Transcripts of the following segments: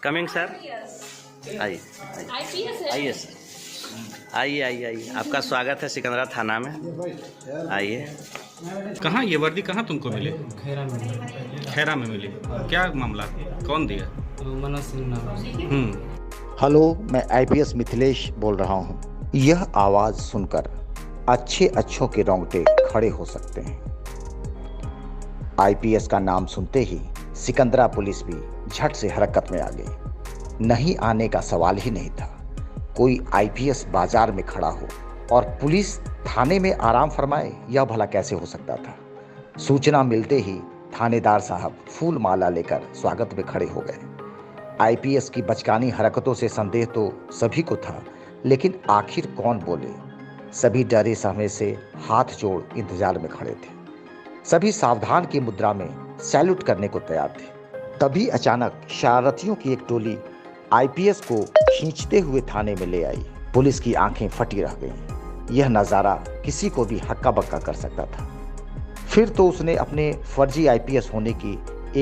Coming sir. आइए आइए sir, आइए आइए आइए, आपका स्वागत है सिकंदरा थाना में। आइए। कहाँ ये वर्दी कहाँ तुमको मिली? खैरा में। खैरा में मिली। क्या मामला, कौन दिया? मनोज सिंह नाम। हेलो, मैं आईपीएस मिथिलेश बोल रहा हूँ। यह आवाज़ सुनकर अच्छों के रोंगटे खड़े हो सकते हैं। आईपीएस का नाम सुनते ही सिकंदरा पुलिस भी झट से हरकत में आ गई। नहीं आने का सवाल ही नहीं था। कोई आईपीएस बाजार में खड़ा हो और पुलिस थाने में आराम फरमाए, यह भला कैसे हो सकता था। सूचना मिलते ही थानेदार साहब फूल माला लेकर स्वागत में खड़े हो गए। आईपीएस की बचकानी हरकतों से संदेह तो सभी को था, लेकिन आखिर कौन बोले। सभी डरे सहमे से हाथ जोड़ इंतजार में खड़े थे। सभी सावधान की मुद्रा में सैल्यूट करने को तैयार थे। तभी अचानक शरारतियों की एक टोली आईपीएस को खींचते हुए थाने में ले आई। पुलिस की आंखें फटी रह गईं। यह नज़ारा किसी को भी हक्का बक्का कर सकता था। फिर तो उसने अपने फर्जी आईपीएस होने की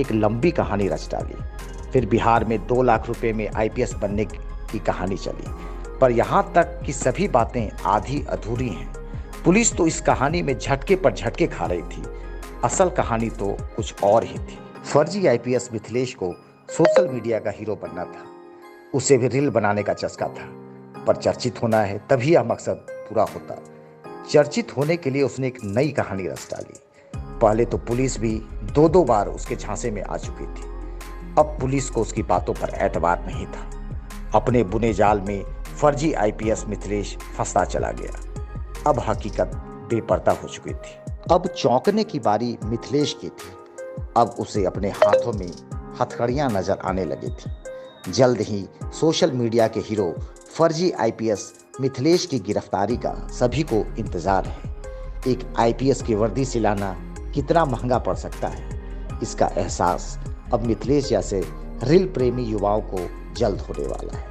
एक लंबी कहानी रच डाली। फिर बिहार में 2 लाख रुपए में आईपीएस बनने की कहानी चली, पर यहाँ तक कि सभी बातें आधी अधूरी हैं। पुलिस तो इस कहानी में झटके पर झटके खा रही थी। असल कहानी तो कुछ और ही थी। फर्जी आईपीएस मिथिलेश को सोशल मीडिया का हीरो बनना था। उसे भी रील बनाने का चस्का था, पर चर्चित होना है तभी यह मकसद पूरा होता। चर्चित होने के लिए उसने एक नई कहानी रच डाली। पहले तो पुलिस भी 2 बार उसके झांसे में आ चुकी थी। अब पुलिस को उसकी बातों पर एतबार नहीं था। अपने बुने जाल में फर्जी आईपीएस मिथिलेश फंसता चला गया। अब हकीकत बेपर्दा हो चुकी थी। अब चौंकने की बारी मिथिलेश की थी। अब उसे अपने हाथों में हथकड़ियां नजर आने लगी थी। जल्द ही सोशल मीडिया के हीरो फर्जी आईपीएस मिथिलेश की गिरफ्तारी का सभी को इंतजार है। एक आईपीएस की वर्दी सिलाना कितना महंगा पड़ सकता है, इसका एहसास अब मिथिलेश जैसे रील प्रेमी युवाओं को जल्द होने वाला है।